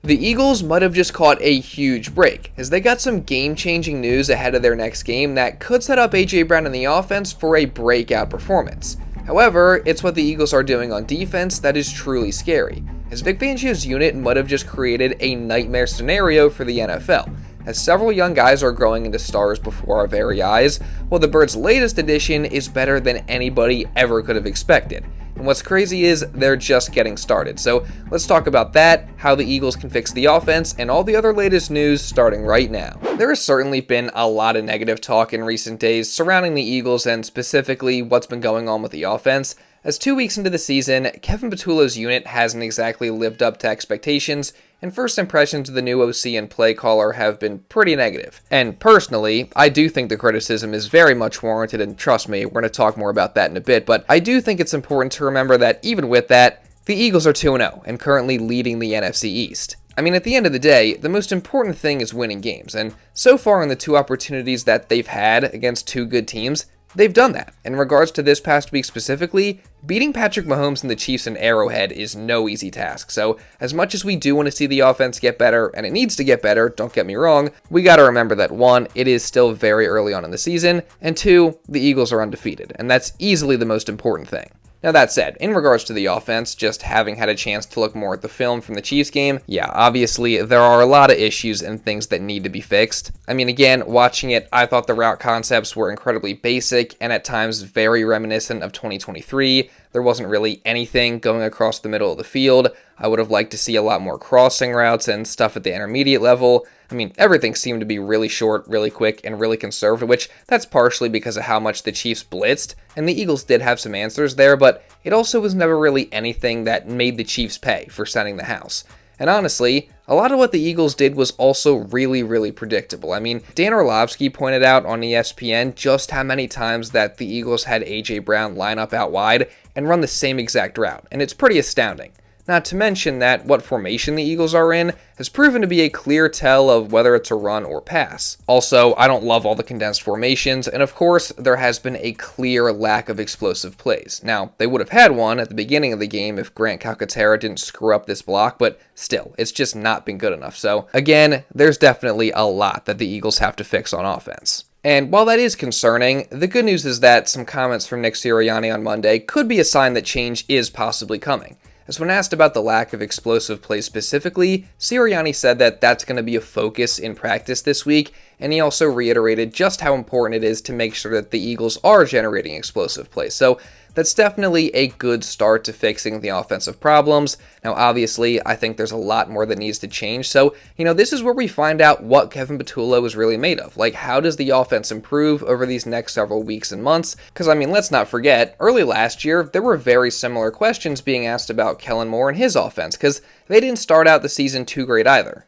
The Eagles might have just caught a huge break, as they got some game-changing news ahead of their next game that could set up A.J. Brown in the offense for a breakout performance. However, it's what the Eagles are doing on defense that is truly scary, as Vic Fangio's unit might have just created a nightmare scenario for the NFL, as several young guys are growing into stars before our very eyes, while the Birds' latest addition is better than anybody ever could have expected. And what's crazy is they're just getting started. So let's talk about that, how the Eagles can fix the offense, and all the other latest news starting right now. There has certainly been a lot of negative talk in recent days surrounding the Eagles and specifically what's been going on with the offense. As 2 weeks into the season, Kevin Patullo's unit hasn't exactly lived up to expectations, and first impressions of the new OC and play caller have been pretty negative. And personally, I do think the criticism is very much warranted, and trust me, we're going to talk more about that in a bit, but I do think it's important to remember that even with that, the Eagles are 2-0 and currently leading the NFC East. I mean, at the end of the day, the most important thing is winning games, and so far in the two opportunities that they've had against two good teams, they've done that. In regards to this past week specifically, beating Patrick Mahomes and the Chiefs in Arrowhead is no easy task. So as much as we do want to see the offense get better, and it needs to get better, don't get me wrong, we got to remember that 1, it is still very early on in the season, and 2, the Eagles are undefeated, and that's easily the most important thing. Now that said, in regards to the offense, just having had a chance to look more at the film from the Chiefs game, yeah, obviously there are a lot of issues and things that need to be fixed. I mean, again, watching it, I thought the route concepts were incredibly basic and at times very reminiscent of 2023. There wasn't really anything going across the middle of the field. I would have liked to see a lot more crossing routes and stuff at the intermediate level. I mean, everything seemed to be really short, really quick, and really conservative, which that's partially because of how much the Chiefs blitzed, and the Eagles did have some answers there, but it also was never really anything that made the Chiefs pay for sending the house. And honestly, a lot of what the Eagles did was also really predictable. I mean, Dan Orlovsky pointed out on ESPN just how many times that the Eagles had A.J. Brown line up out wide and run the same exact route, and it's pretty astounding. Not to mention that what formation the Eagles are in has proven to be a clear tell of whether it's a run or pass. Also, I don't love all the condensed formations, and of course, there has been a clear lack of explosive plays. Now, they would have had one at the beginning of the game if Grant Calcaterra didn't screw up this block, but still, it's just not been good enough. So, again, there's definitely a lot that the Eagles have to fix on offense. And while that is concerning, the good news is that some comments from Nick Sirianni on Monday could be a sign that change is possibly coming. As when asked about the lack of explosive plays specifically, Sirianni said that that's going to be a focus in practice this week, and he also reiterated just how important it is to make sure that the Eagles are generating explosive plays. So that's definitely a good start to fixing the offensive problems. Now, obviously, I think there's a lot more that needs to change. So, this is where we find out what Kevin Patullo is really made of. Like, how does the offense improve over these next several weeks and months? Because, let's not forget, early last year, there were very similar questions being asked about Kellen Moore and his offense, because they didn't start out the season too great either.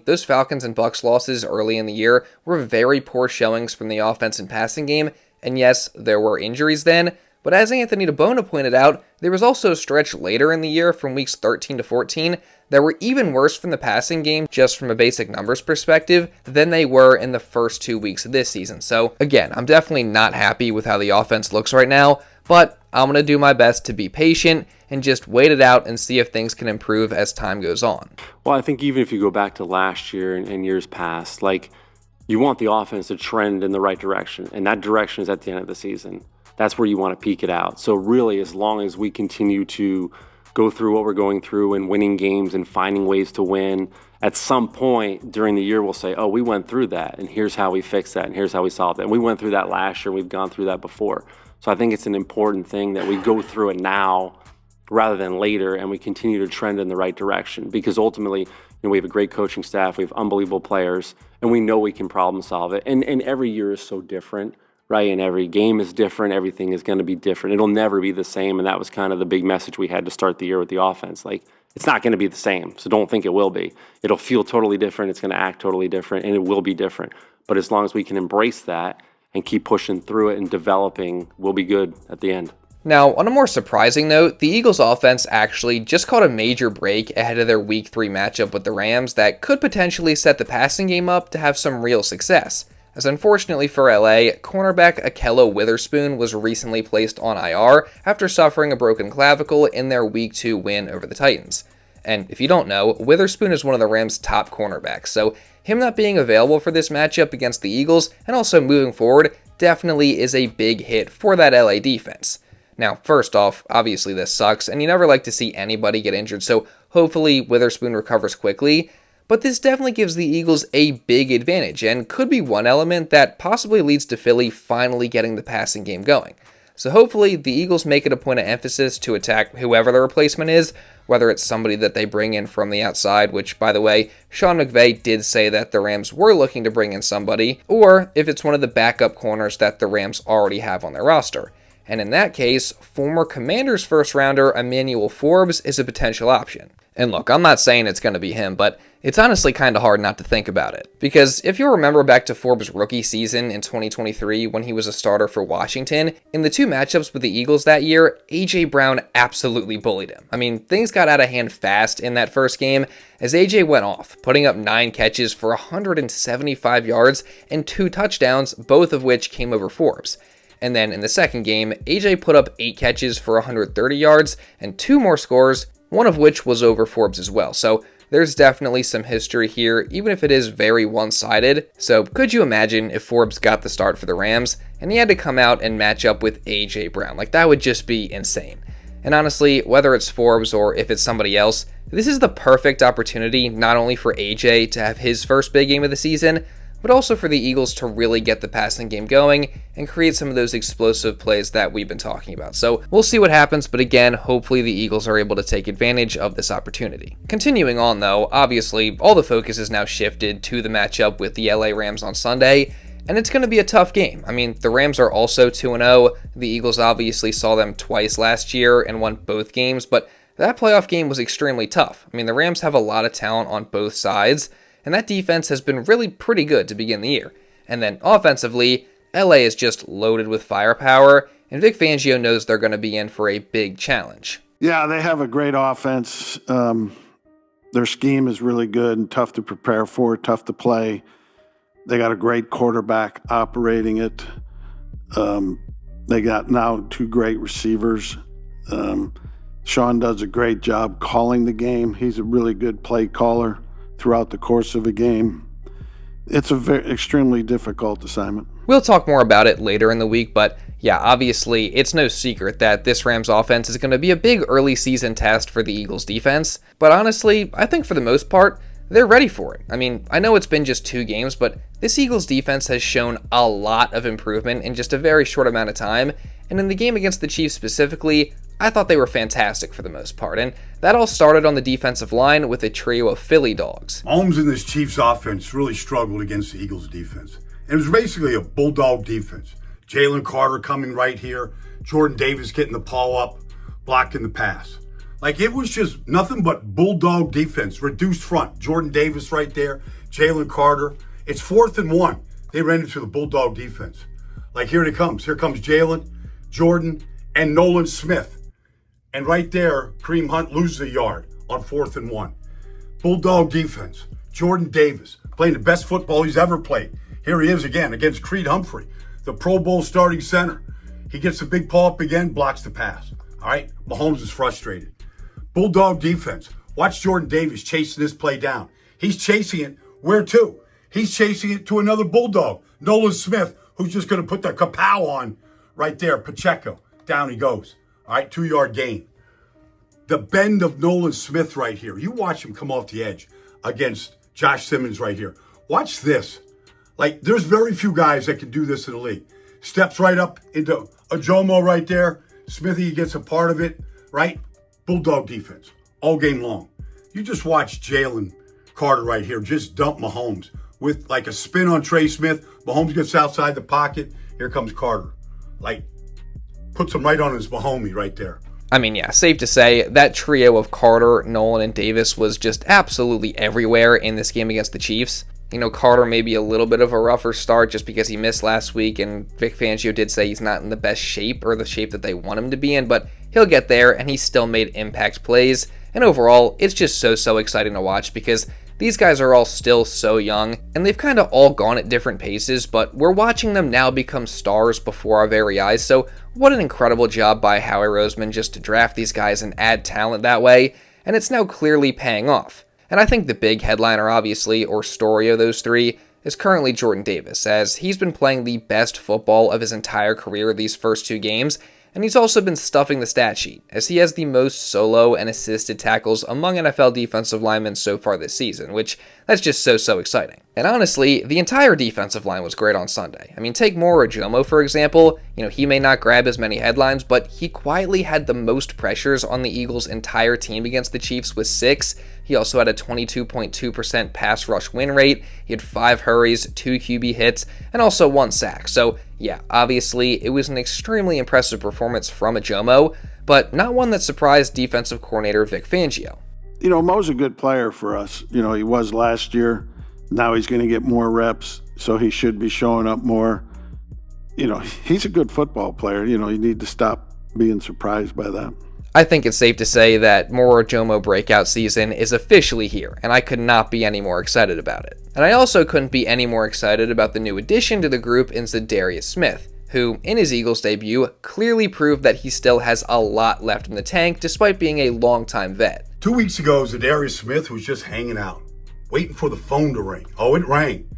Those Falcons and Bucs losses early in the year were very poor showings from the offense and passing game, and yes, there were injuries then, but as Anthony DeBona pointed out, there was also a stretch later in the year from weeks 13 to 14 that were even worse from the passing game, just from a basic numbers perspective, than they were in the first 2 weeks of this season. So again, I'm definitely not happy with how the offense looks right now, but I'm going to do my best to be patient and just wait it out and see if things can improve as time goes on. Well, I think even if you go back to last year and years past, you want the offense to trend in the right direction, and that direction is at the end of the season. That's where you want to peak it out. So really, as long as we continue to go through what we're going through and winning games and finding ways to win, at some point during the year we'll say, oh, we went through that, and here's how we fixed that, and here's how we solved it. And we went through that last year, we've gone through that before. So I think it's an important thing that we go through it now rather than later, and we continue to trend in the right direction. Because ultimately, we have a great coaching staff, we have unbelievable players, and we know we can problem solve it. And every year is so different. Right, and every game is different. Everything is going to be different. It'll never be the same, and that was kind of the big message we had to start the year with the offense. It's not going to be the same, so don't think it will be. It'll feel totally different. It's going to act totally different, and it will be different. But as long as we can embrace that and keep pushing through it and developing, we'll be good at the end. Now, on a more surprising note, the Eagles' offense actually just caught a major break ahead of their Week 3 matchup with the Rams that could potentially set the passing game up to have some real success. As unfortunately for LA, cornerback Akhello Witherspoon was recently placed on IR after suffering a broken clavicle in their Week 2 win over the Titans. And if you don't know, Witherspoon is one of the Rams' top cornerbacks, so him not being available for this matchup against the Eagles, and also moving forward, definitely is a big hit for that LA defense. Now, first off, obviously this sucks, and you never like to see anybody get injured, so hopefully Witherspoon recovers quickly, but this definitely gives the Eagles a big advantage, and could be one element that possibly leads to Philly finally getting the passing game going. So hopefully the Eagles make it a point of emphasis to attack whoever the replacement is, whether it's somebody that they bring in from the outside, which, by the way, Sean McVay did say that the Rams were looking to bring in somebody, or if it's one of the backup corners that the Rams already have on their roster. And in that case, former Commanders first-rounder Emmanuel Forbes is a potential option. And look, I'm not saying it's going to be him, but it's honestly kind of hard not to think about it. Because if you remember back to Forbes' rookie season in 2023 when he was a starter for Washington, in the two matchups with the Eagles that year, A.J. Brown absolutely bullied him. I mean, things got out of hand fast in that first game as A.J. went off, putting up 9 catches for 175 yards and 2 touchdowns, both of which came over Forbes. And then in the second game, AJ put up 8 catches for 130 yards and 2 more scores, one of which was over Forbes as well. So there's definitely some history here, even if it is very one-sided. So could you imagine if Forbes got the start for the Rams and he had to come out and match up with AJ Brown? Like, that would just be insane. And honestly, whether it's Forbes or if it's somebody else, this is the perfect opportunity not only for AJ to have his first big game of the season, but also for the Eagles to really get the passing game going and create some of those explosive plays that we've been talking about. So we'll see what happens, but again, hopefully the Eagles are able to take advantage of this opportunity. Continuing on though, obviously all the focus is now shifted to the matchup with the LA Rams on Sunday, and it's going to be a tough game. I mean, the Rams are also 2-0. The Eagles obviously saw them twice last year and won both games, but that playoff game was extremely tough. I mean, the Rams have a lot of talent on both sides, and that defense has been really pretty good to begin the year. And then offensively, LA is just loaded with firepower, and Vic Fangio knows they're going to be in for a big challenge. Yeah, they have a great offense. Their scheme is really good and tough to prepare for, tough to play. They got a great quarterback operating it. They got now 2 great receivers. Sean does a great job calling the game. He's a really good play caller throughout the course of a game. It's a very extremely difficult assignment. We'll talk more about it later in the week, but yeah, obviously it's no secret that this Rams offense is going to be a big early season test for the Eagles defense, but honestly, I think for the most part, they're ready for it. I mean, I know it's been just 2 games, but this Eagles defense has shown a lot of improvement in just a very short amount of time, and in the game against the Chiefs specifically, I thought they were fantastic for the most part, and that all started on the defensive line with a trio of Philly dogs. Mahomes and this Chiefs offense really struggled against the Eagles defense. It was basically a bulldog defense. Jalen Carter coming right here, Jordan Davis getting the paw up, blocking the pass. Like, it was just nothing but bulldog defense, reduced front. Jordan Davis right there, Jalen Carter. It's 4th and 1. They ran into the bulldog defense. Like, here it comes. Here comes Jalen, Jordan, and Nolan Smith. And right there, Kareem Hunt loses a yard on 4th and 1. Bulldog defense. Jordan Davis playing the best football he's ever played. Here he is again against Creed Humphrey, the Pro Bowl starting center. He gets the big paw up again, blocks the pass. All right, Mahomes is frustrated. Bulldog defense. Watch Jordan Davis chasing this play down. He's chasing it. Where to? He's chasing it to another Bulldog, Nolan Smith, who's just going to put the kapow on right there. Pacheco. Down he goes. All right, 2-yard gain. The bend of Nolan Smith right here. You watch him come off the edge against Josh Simmons right here. Watch this. Like, there's very few guys that can do this in the league. Steps right up into Ojomo right there. Smithy gets a part of it, right? Bulldog defense all game long. You just watch Jalen Carter right here just dump Mahomes with like a spin on Trey Smith. Mahomes gets outside the pocket. Here comes Carter. Like, puts him right on his Mahomie right there. I mean, yeah, safe to say that trio of Carter, Nolan, and Davis was just absolutely everywhere in this game against the Chiefs. You know, Carter may be a little bit of a rougher start just because he missed last week, and Vic Fangio did say he's not in the best shape or the shape that they want him to be in, but he'll get there, and he still made impact plays. And overall, it's just so exciting to watch because these guys are all still so young, and they've kind of all gone at different paces, but we're watching them now become stars before our very eyes, so what an incredible job by Howie Roseman just to draft these guys and add talent that way. and it's now clearly paying off. And I think the big headliner, obviously, or story of those three, is currently Jordan Davis, as he's been playing the best football of his entire career these first 2 games, and he's also been stuffing the stat sheet, as he has the most solo and assisted tackles among NFL defensive linemen so far this season, which that's just so exciting. And honestly, the entire defensive line was great on Sunday. I mean, take Moro Ojomo, for example. He may not grab as many headlines, but he quietly had the most pressures on the Eagles' entire team against the Chiefs with 6. He also had a 22.2% pass rush win rate. He had 5 hurries, 2 QB hits, and also 1 sack. So yeah, obviously, it was an extremely impressive performance from Ojomo, but not one that surprised defensive coordinator Vic Fangio. Mo's a good player for us. He was last year. Now he's going to get more reps, so he should be showing up more. He's a good football player. You need to stop being surprised by that. I think it's safe to say that Moro Ojomo breakout season is officially here, and I could not be any more excited about it. And I also couldn't be any more excited about the new addition to the group in Zadarius Smith, who, in his Eagles debut, clearly proved that he still has a lot left in the tank despite being a longtime vet. 2 weeks ago, Zadarius Smith was just hanging out, waiting for the phone to ring. Oh, it rang.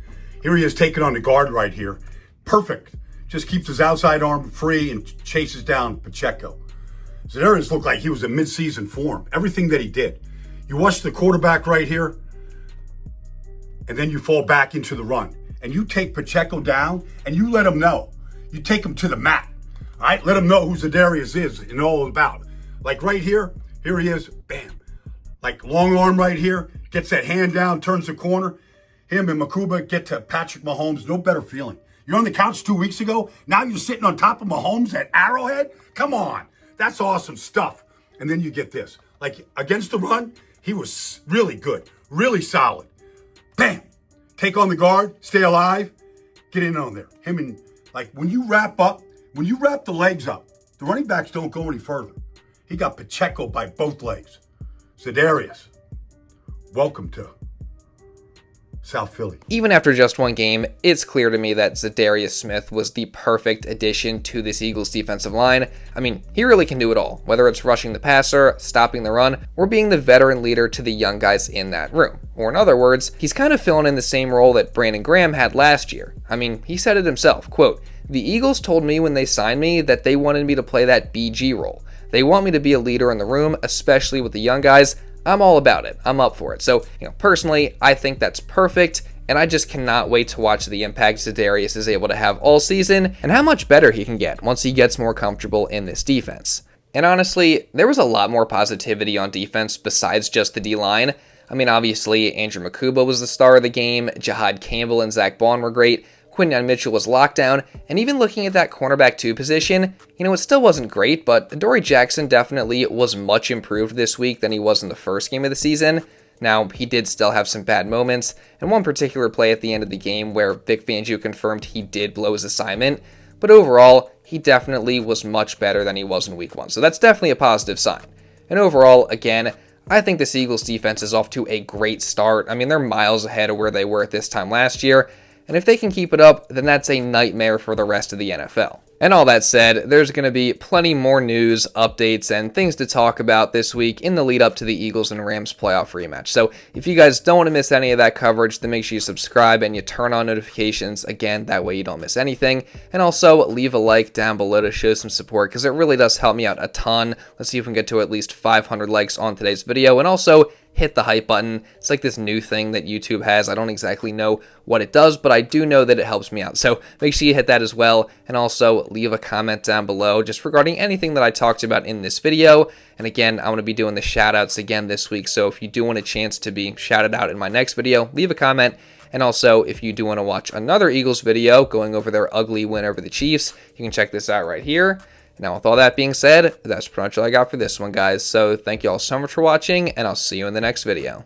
Here he is taking on the guard right here. Perfect. Just keeps his outside arm free and chases down Pacheco. Zadarius looked like he was in mid-season form. Everything that he did. You watch the quarterback right here, and then you fall back into the run. And you take Pacheco down, and you let him know. You take him to the mat. All right? Let him know who Zadarius is and all about. Like right here he is, bam. Like long arm right here, gets that hand down, turns the corner. Him and Mukuba get to Patrick Mahomes. No better feeling. You're on the couch 2 weeks ago. Now you're sitting on top of Mahomes at Arrowhead? Come on. That's awesome stuff. And then you get this. Like against the run, he was really good, really solid. Bam. Take on the guard, stay alive, get in on there. Him and like when you wrap the legs up, the running backs don't go any further. He got Pacheco by both legs. Zadarius, welcome to South Philly. Even after just 1 game, it's clear to me that Zadarius Smith was the perfect addition to this Eagles defensive line. I mean, he really can do it all, whether it's rushing the passer, stopping the run, or being the veteran leader to the young guys in that room. Or in other words, he's kind of filling in the same role that Brandon Graham had last year. I mean, he said it himself, quote, "The Eagles told me when they signed me that they wanted me to play that BG role. They want me to be a leader in the room, especially with the young guys. I'm all about it. I'm up for it." So, personally, I think that's perfect, and I just cannot wait to watch the impact Zadarius is able to have all season, and how much better he can get once he gets more comfortable in this defense. And honestly, there was a lot more positivity on defense besides just the D-line. I mean, obviously, Andrew Mukuba was the star of the game, Jihaad Campbell and Zak Baun were great, Quinyon Mitchell was lockdown, and even looking at that cornerback 2 position, it still wasn't great, but Adoree Jackson definitely was much improved this week than he was in the first game of the season. Now, he did still have some bad moments, and one particular play at the end of the game where Vic Fangio confirmed he did blow his assignment, but overall, he definitely was much better than he was in week 1, so that's definitely a positive sign. And overall, again, I think this Eagles defense is off to a great start. I mean, they're miles ahead of where they were at this time last year, and if they can keep it up, then that's a nightmare for the rest of the NFL. And all that said, there's going to be plenty more news, updates, and things to talk about this week in the lead up to the Eagles and Rams playoff rematch. So if you guys don't want to miss any of that coverage, then make sure you subscribe and you turn on notifications. Again, that way you don't miss anything. And also leave a like down below to show some support because it really does help me out a ton. Let's see if we can get to at least 500 likes on today's video. And also, hit the hype button. It's like this new thing that YouTube has. I don't exactly know what it does, but I do know that it helps me out. So make sure you hit that as well. And also leave a comment down below just regarding anything that I talked about in this video. And again, I'm going to be doing the shout outs again this week. So if you do want a chance to be shouted out in my next video, leave a comment. And also, if you do want to watch another Eagles video going over their ugly win over the Chiefs, you can check this out right here. Now, with all that being said, that's pretty much all I got for this one, guys. So thank you all so much for watching, and I'll see you in the next video.